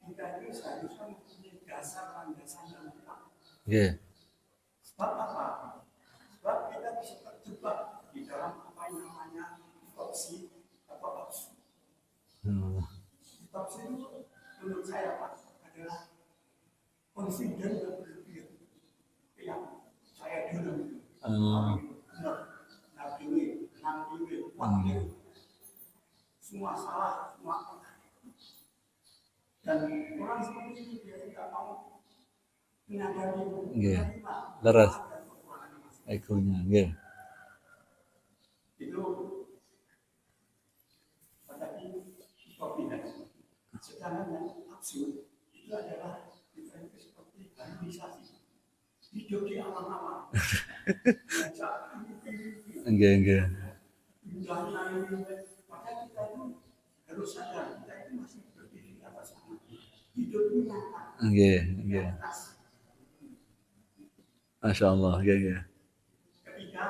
kita ini seharusnya mempunyai dasar landasan yang kuat. Sebab apa? Sebab kita bisa terjebak di dalam apa yang namanya opsi atau opsi. Opsi itu menurut saya Pak adalah confident yang berlebihan. Yang saya dulu semua salah, semua dan orang seperti ini dia tidak mau menyadari leres egonya itu tetapi kombinasi. Sedangkan yang absurd itu adalah seperti harmonisasi hidup di alam-alam. Enggak. Maka kita itu harus sadar kita itu masih berdiri di atas sana. Hidup ini nyata. Enggak. Masya Allah, enggak. Ketika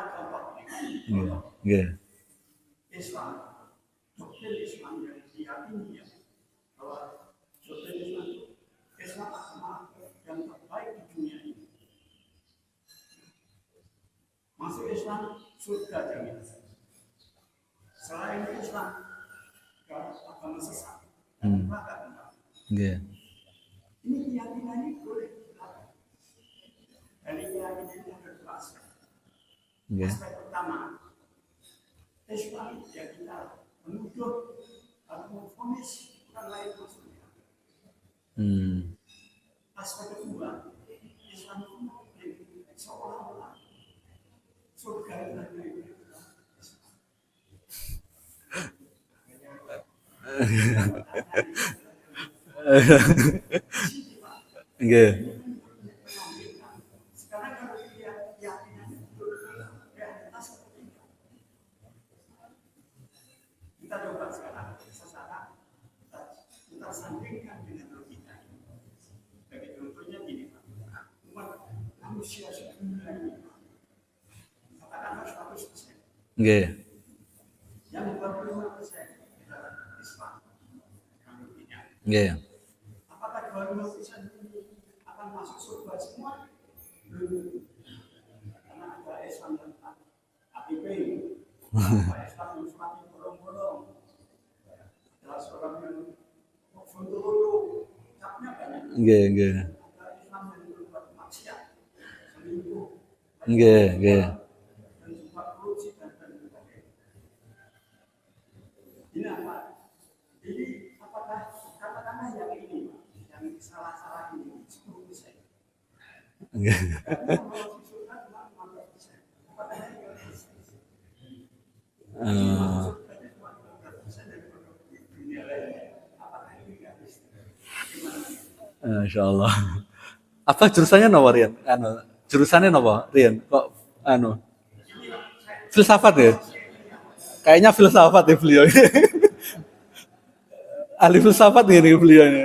Islam, doktrin Islam yang diyakini bahwa doktrin Islam itu Islam agama yang terbaik di dunia ini. Masuk Islam surga jamin. Selain Islam, agama sesat. Ini keyakinan ini boleh dilakukan. Dari keyakinan ini ada dua aspek. Nggih. Aspek pertama, Islam yang kita menuduh atau memfonis orang lain maksudnya. Aspek kedua, Islam itu seolah-olah surga itu hanya itu. Nggih. Sekarang kalau dia keyakinan itu realitas seperti itu. Kita coba sekarang secara kita sandingkan dengan logika. Sebagai contohnya gini Pak, manusia sedunia ini, katakanlah 100%. Nggih. Yang 25% adalah Islam. Nggih. Apakah 25% ini akan masuk surga semua? Belum. Karena ada Islam yang APP, ada Islam yang semakin bolong-bolong, ada seorang yang Fondoyo, capnya banyak. Nggih, nggih. Ada Islam yang berbuat maksiat, selingkuh, Nggih, nggih. dan juga korupsi dan sebagainya. Ini apa? Jadi apakah katakanlah yang ini, yang salah-salah ini 10%. Nggih. Kalau si surga cuma 15%. Apakah ini realistis? Eh, Surganya cuma 15% dari penduduk dunia lainnya. Apakah ini realistis? Gimana? Insyaallah. Apa jurusannya napa Rian? Jurusannya napa Rian? Kok filsafat ya? Kayaknya filsafat ya beliau ini. Ahli filsafat ini beliau ini.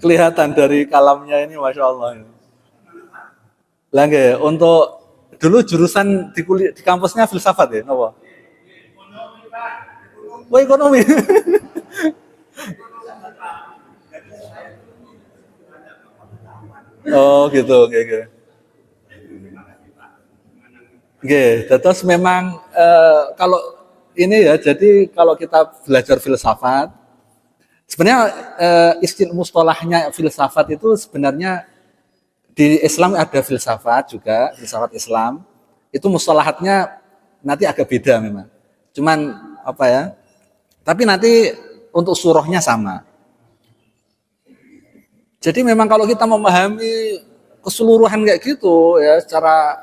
Kelihatan dari kalamnya ini, masya Allah. Lah nggih, untuk dulu jurusan di kampusnya filsafat ya, napa? Oh, ekonomi. Oh gitu, nggih. Nggih, terus memang kalau ini ya, jadi kalau kita belajar filsafat, sebenarnya istilah mustalahnya filsafat itu sebenarnya di Islam ada filsafat juga, filsafat Islam. Itu mustalahatnya nanti agak beda memang. Cuman apa ya? Tapi nanti untuk surahnya sama. Jadi memang kalau kita memahami keseluruhan kayak gitu ya secara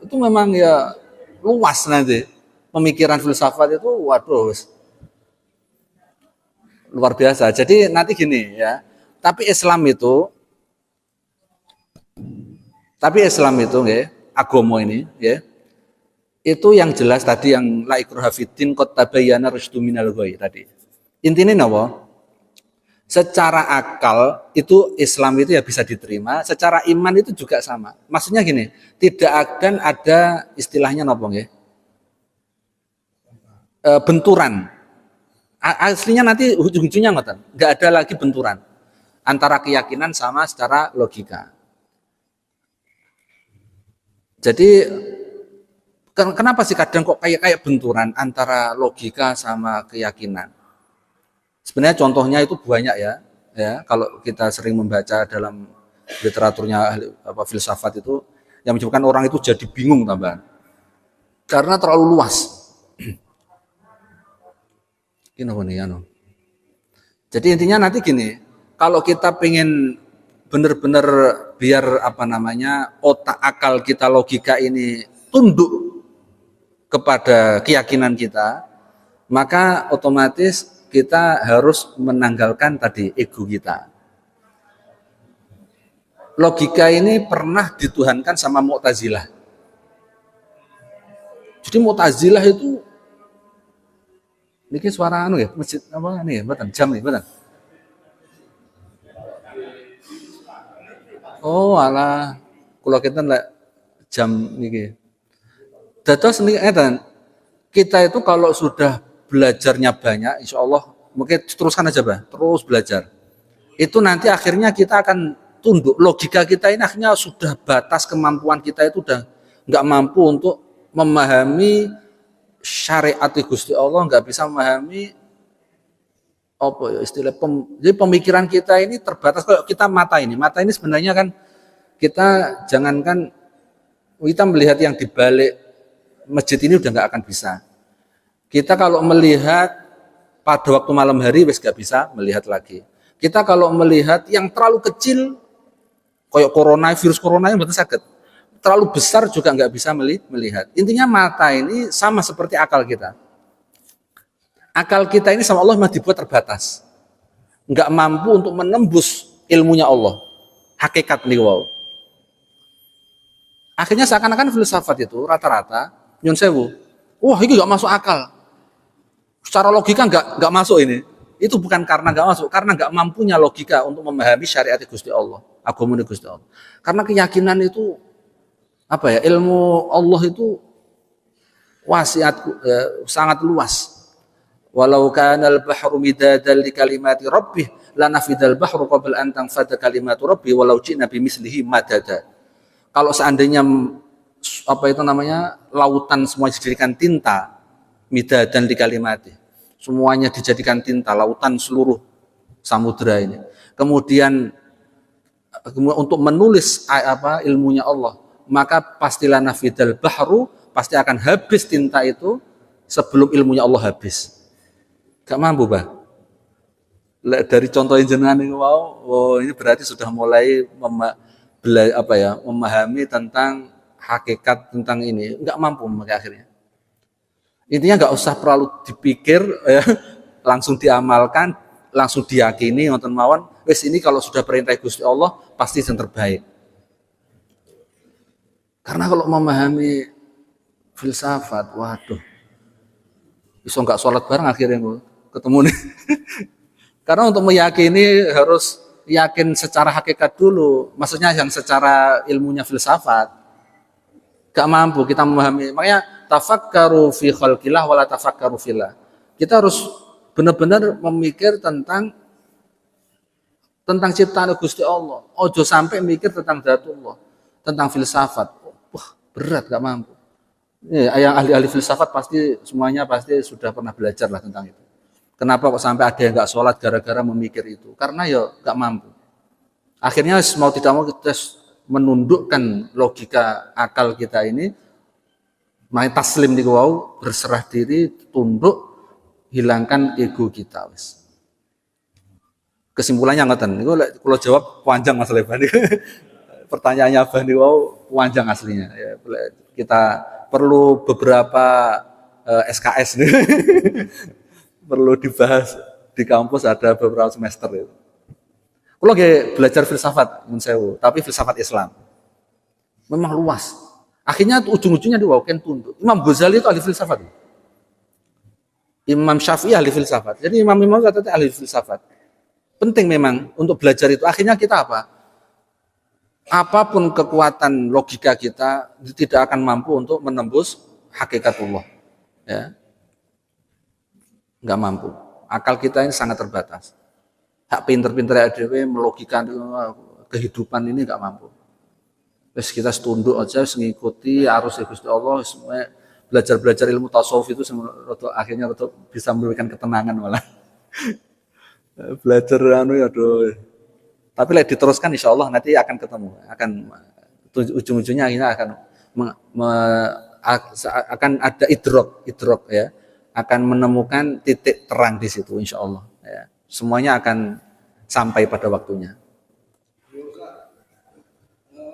itu memang ya luas nanti. Pemikiran filsafat itu waduh luar biasa. Jadi nanti gini ya. Tapi Islam itu nggih, agama ini ya. Itu yang jelas tadi yang la ikraha fiddin qad tabayyana rusydu minal ghayy tadi. Intinya napa? Secara akal itu Islam itu ya bisa diterima, secara iman itu juga sama. Maksudnya gini, tidak akan ada istilahnya napa nggih? Benturan. Aslinya nanti ujung-ujungnya ngoten, enggak ada lagi benturan antara keyakinan sama secara logika. Jadi kenapa sih kadang kok kayak benturan antara logika sama keyakinan? Sebenarnya contohnya itu banyak ya. Kalau kita sering membaca dalam literaturnya filsafat itu yang menyebabkan orang itu jadi bingung tambahan. Karena terlalu luas. Jadi intinya nanti gini, kalau kita pengen benar-benar biar otak akal kita logika ini tunduk kepada keyakinan kita, maka otomatis kita harus menanggalkan tadi ego kita. Logika ini pernah dituhankan sama Mu'tazilah. Jadi Mu'tazilah itu niki suara ya, masjid apa nih, mboten jam nih, mboten. Oh, alah, kula kinten lek jam niki. Dados niki kita itu kalau sudah belajarnya banyak, insya Allah mungkin teruskan aja bah, terus belajar. Itu nanti akhirnya kita akan tunduk. Logika kita ini akhirnya sudah batas kemampuan kita itu udah nggak mampu untuk memahami syariat Gusti Allah, nggak bisa memahami apa ya istilah jadi pemikiran kita ini terbatas. Kalau kita mata ini sebenarnya kan kita jangankan Kita melihat yang di balik masjid ini udah nggak akan bisa. Kita kalau melihat pada waktu malam hari wes nggak bisa melihat lagi. Kita kalau melihat yang terlalu kecil, kayak virus corona yang betul sakit, terlalu besar juga nggak bisa melihat. Intinya mata ini sama seperti akal kita. Akal kita ini sama Allah memang dibuat terbatas, nggak mampu untuk menembus ilmunya Allah. Hakikat nih wow. Akhirnya seakan-akan filsafat itu rata-rata nyun sewu. Wah, ini nggak masuk akal. Secara logika nggak masuk ini. Itu bukan karena nggak masuk, karena nggak mampunya logika untuk memahami syariat Gusti Allah, agama Gusti Allah. Karena keyakinan itu apa ya? Ilmu Allah itu wasiat sangat luas. Walau kanal bahru midadan li kalimati rabbih lanafidal bahru qabla an tanfada kalimatu rabbi walau ji'na bimislihi madada. Kalau seandainya apa itu namanya lautan semua dijadikan tinta, midadan li kalimati, semuanya dijadikan tinta, lautan seluruh samudra ini. Kemudian untuk menulis apa ilmunya Allah, maka pastilah nafidal bahru, pasti akan habis tinta itu sebelum ilmunya Allah habis. Gak mampu, Bah. Dari contoh jenengan ini wow, oh, ini berarti sudah mulai memahami tentang hakikat tentang ini, nggak mampu memakai akhirnya. Intinya nggak usah terlalu dipikir, ya, langsung diamalkan, langsung diyakini, nonton mawon. Wes ini kalau sudah perintah Gusti Allah pasti yang terbaik. Karena kalau memahami filsafat, waduh, bisa nggak sholat bareng akhirnya ketemu nih. Karena untuk meyakini harus yakin secara hakikat dulu. Maksudnya yang secara ilmunya filsafat. Gak mampu kita memahami. Makanya tafakkaru fi khalqillah wala tafakkaru fillah. Kita harus benar-benar memikir tentang ciptaan Gusti Allah. Ojo sampai mikir tentang dzatullah, tentang filsafat. Wah, berat gak mampu. Yang ahli-ahli filsafat pasti semuanya pasti sudah pernah belajar lah tentang itu. Kenapa kok sampai ada yang nggak sholat gara-gara memikir itu? Karena ya nggak mampu. Akhirnya mau tidak mau kita menundukkan logika akal kita ini, main taslim di wow, berserah diri, tunduk, hilangkan ego kita. Wes. Kesimpulannya ngoten. Kalau jawab panjang Mas Leban. Pertanyaannya Bani wow panjang aslinya. Ya, kita perlu beberapa SKS nih. Perlu dibahas di kampus ada beberapa semester itu. Kalau belajar filsafat Munsewu, tapi filsafat Islam memang luas. Akhirnya ujung-ujungnya diwawakan tunduk. Imam Ghazali itu ahli filsafat. Imam Syafi'i ahli filsafat. Jadi imam-imam katanya ahli filsafat. Penting memang untuk belajar itu. Akhirnya kita apa? Apapun kekuatan logika kita tidak akan mampu untuk menembus hakikatullah. Ya. Nggak mampu. Akal kita ini sangat terbatas. Hak pinter-pinter ADW melogikan kehidupan ini nggak mampu. Terus kita tunduk aja, mengikuti arus Gusti Allah, belajar ilmu tasawuf itu akhirnya bisa memberikan ketenangan malah. Belajar tapi lah diteruskan insya Allah nanti akan ketemu, ujung-ujungnya akhirnya akan ada idrok ya. Akan menemukan titik terang di situ insya Allah ya. Semuanya akan sampai pada waktunya.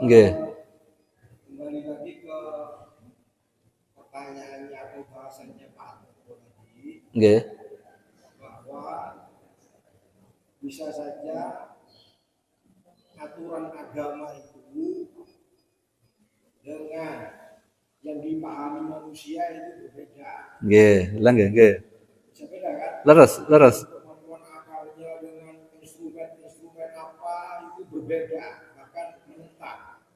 Nggih. Kembali lagi ke pertanyaannya atau bahasannya Pak tadi. Nggih. Bahwa bisa saja aturan agama itu dengan yang dipahami manusia itu berbeda. Nggih, nggih. Bisa beda kan? Leres. Kemampuan akalnya dengan instrumen apa itu berbeda, bahkan menentang.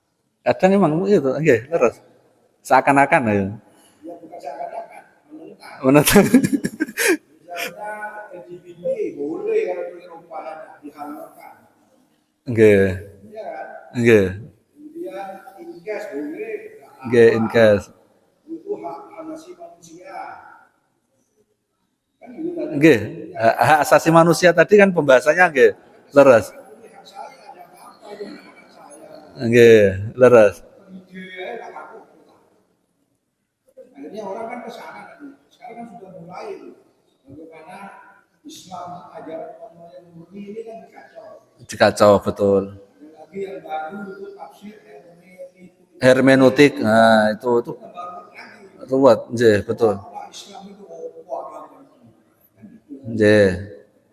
Kadang memang itu, nggih, leres. Seakan-akan ya. Ya bukan seakan-akan, Menentang. Misalnya LGBT boleh kalau di Eropa dihalalkan. Nggih. Ya kan? Nggih. Kemudian incas boleh. Nggih, incas. Itu hak asasi manusia. Kan gitu tadi. Nggih. Hak asasi manusia tadi kan pembahasannya nggih. Leres. Ini hak saya, ada apa dengan anak saya? Nggih, leres. Ide nggak lakukan. Akhirnya orang kan ke sana kan. Sekarang kan sudah mulai bagaimana Islam ajaran Allah yang murni ini kan dikacau. Dikacau betul. Ada lagi yang baru itu tafsir Hermeneutik, nah itu yang baru lagi. ruwet, nggih, betul. Kalau Islam itu agama kan gitu. Nggih.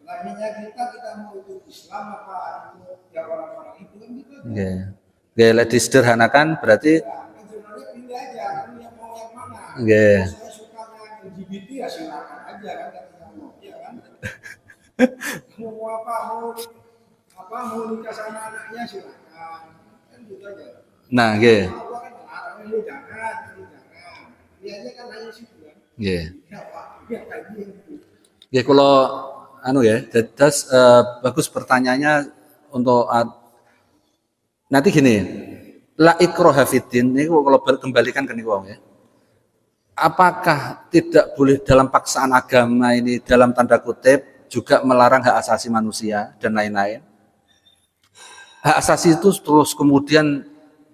Nanya kita mau ikut Islam apa ikut ya orang-orang itu kan gitu. Nggih. Nggih, lek disederhanakan berarti Ya, kan sebenarnya pilih aja kan yang mau yang mana. nggih. Kalau saya sukanya LGBT ya silakan aja kan katanya mau ya kan. Mau mau nikah sama anaknya silakan kan gitu aja. Nah, nggih. Allah kan melarang ini jangan. Ini aja kan hanya situ kan. Nggih. Ya Pak, ya kayak gitu. Nggih kula anu ya, dados bagus pertanyaannya untuk nanti gini. La ikraha fiddin niku kalau kembalikan ke niku ya. Apakah tidak boleh dalam paksaan agama ini dalam tanda kutip juga melarang hak asasi manusia dan lain-lain? Hak asasi itu terus kemudian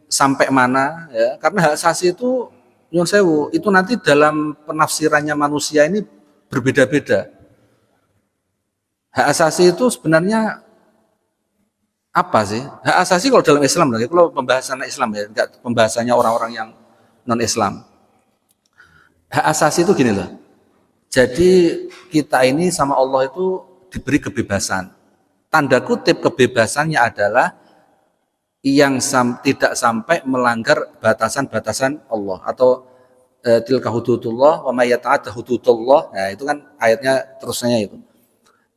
sampai mana ya? Karena hak asasi itu nyuwun sewu, itu nanti dalam penafsirannya manusia ini berbeda-beda. Hak asasi itu sebenarnya apa sih? Hak asasi kalau dalam Islam lagi, kalau pembahasan Islam ya, enggak pembahasannya orang-orang yang non-Islam. Hak asasi itu gini loh. Jadi kita ini sama Allah itu diberi kebebasan. Tanda kutip kebebasannya adalah yang tidak sampai melanggar batasan-batasan Allah atau tilka hududullah wa may yata'adda hududullah. Nah, itu kan ayatnya terusnya itu.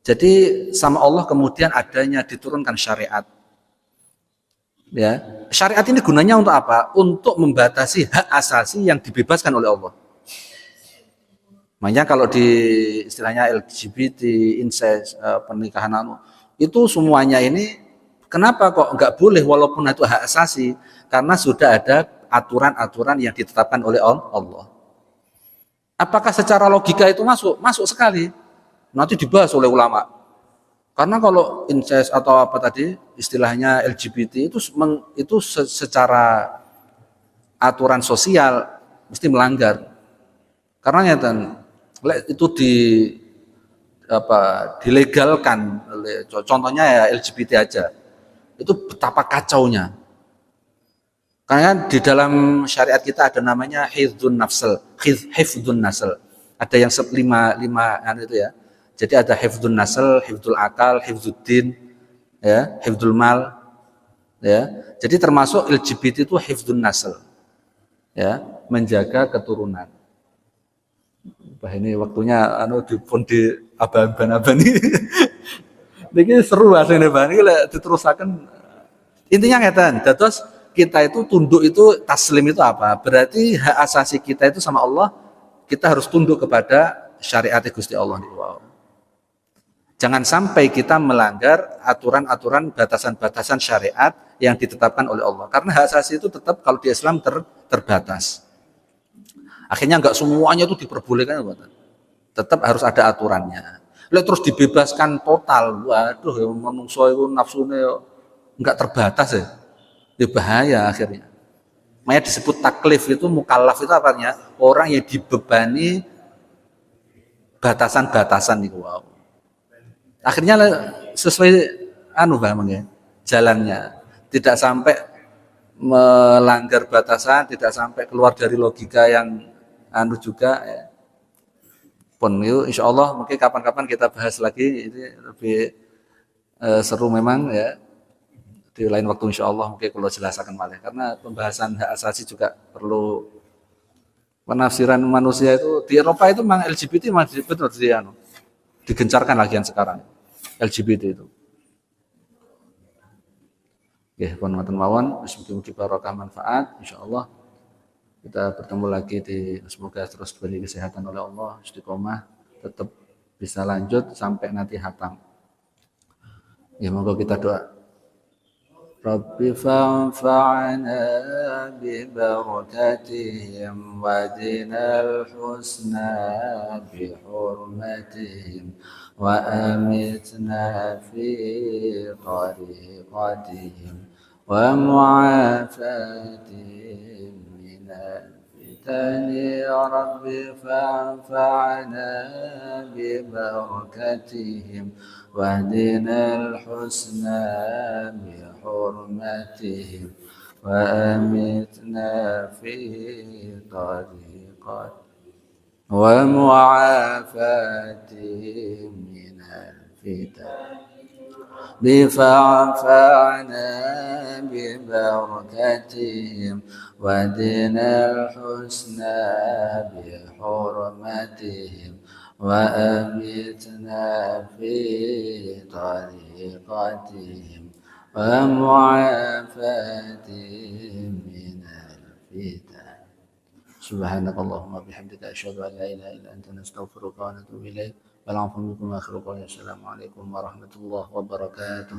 Jadi sama Allah kemudian adanya diturunkan syariat. Ya, syariat ini gunanya untuk apa? Untuk membatasi hak asasi yang dibebaskan oleh Allah. Makanya kalau di istilahnya LGBT, incest, pernikahan itu semuanya ini kenapa kok nggak boleh walaupun itu hak asasi? Karena sudah ada aturan-aturan yang ditetapkan oleh Allah. Apakah secara logika itu masuk? Masuk sekali. Nanti dibahas oleh ulama. Karena kalau incest atau apa tadi istilahnya LGBT itu secara aturan sosial mesti melanggar. Karena nyata itu dilegalkan oleh contohnya ya LGBT aja. Itu betapa kacaunya. Karena di dalam syariat kita ada namanya hifdzun nasl. Ada yang lima itu ya. Jadi ada hifdzun nasl, hifdzul akal, hifdzuddin, ya, hifdzul mal, ya. Jadi termasuk LGBT itu hifdzun nasl. Ya, menjaga keturunan. Wah ini waktunya di aban-aban ini. Ini seru asline Bang. Iki lek diterusaken intinya ngeten. Dados kita itu tunduk itu taslim itu apa? Berarti hak asasi kita itu sama Allah kita harus tunduk kepada syariat Gusti Allah. Wow. Jangan sampai kita melanggar aturan-aturan batasan-batasan syariat yang ditetapkan oleh Allah. Karena hak asasi itu tetap kalau di Islam terbatas. Akhirnya enggak semuanya itu diperbolehkan, tetap harus ada aturannya. Lalu terus dibebaskan total, waduh, menungso itu nafsunya enggak terbatas ya, bahaya akhirnya. Makanya disebut taklif itu mukallaf itu artinya orang yang dibebani batasan-batasan itu. Wow. Akhirnya sesuai bang ya, jalannya, tidak sampai melanggar batasan, tidak sampai keluar dari logika yang juga ya. Pun itu insya Allah mungkin kapan-kapan kita bahas lagi, ini lebih seru memang ya, di lain waktu insya Allah mungkin kalau jelaskan malah, karena pembahasan hak asasi juga perlu penafsiran manusia itu. Di Eropa itu memang LGBT masih betul digencarkan lagi yang sekarang LGBT itu. Oke, pun mawon, mugi-mugi barokah manfaat insya Allah. Kita bertemu lagi semoga terus diberi kesehatan oleh Allah, istiqomah, tetap bisa lanjut sampai nanti hatam. Ya, moga kita doa. Rabbi fanfa'na bi barakatihim wa dinal husna bi hurmatihim wa amitna fi tariqatihim wa mu'afatihim عافيتني يا رب فانفعنا ببركتهم واهدنا الحسنى بحرمتهم وأمتنا في طريقة ومعافاتهم من الفتن بفانفعنا ببركتهم ودنا الحسنى بحرمتهم وأمتنا في طريقتهم ومعافاتهم من الفتن سبحانك اللهم وبحمدك أشهد أن لا إله إلا أنت نستغفرك ونتوب إليك والعفو منكم آخر قولنا السلام عليكم ورحمة الله وبركاته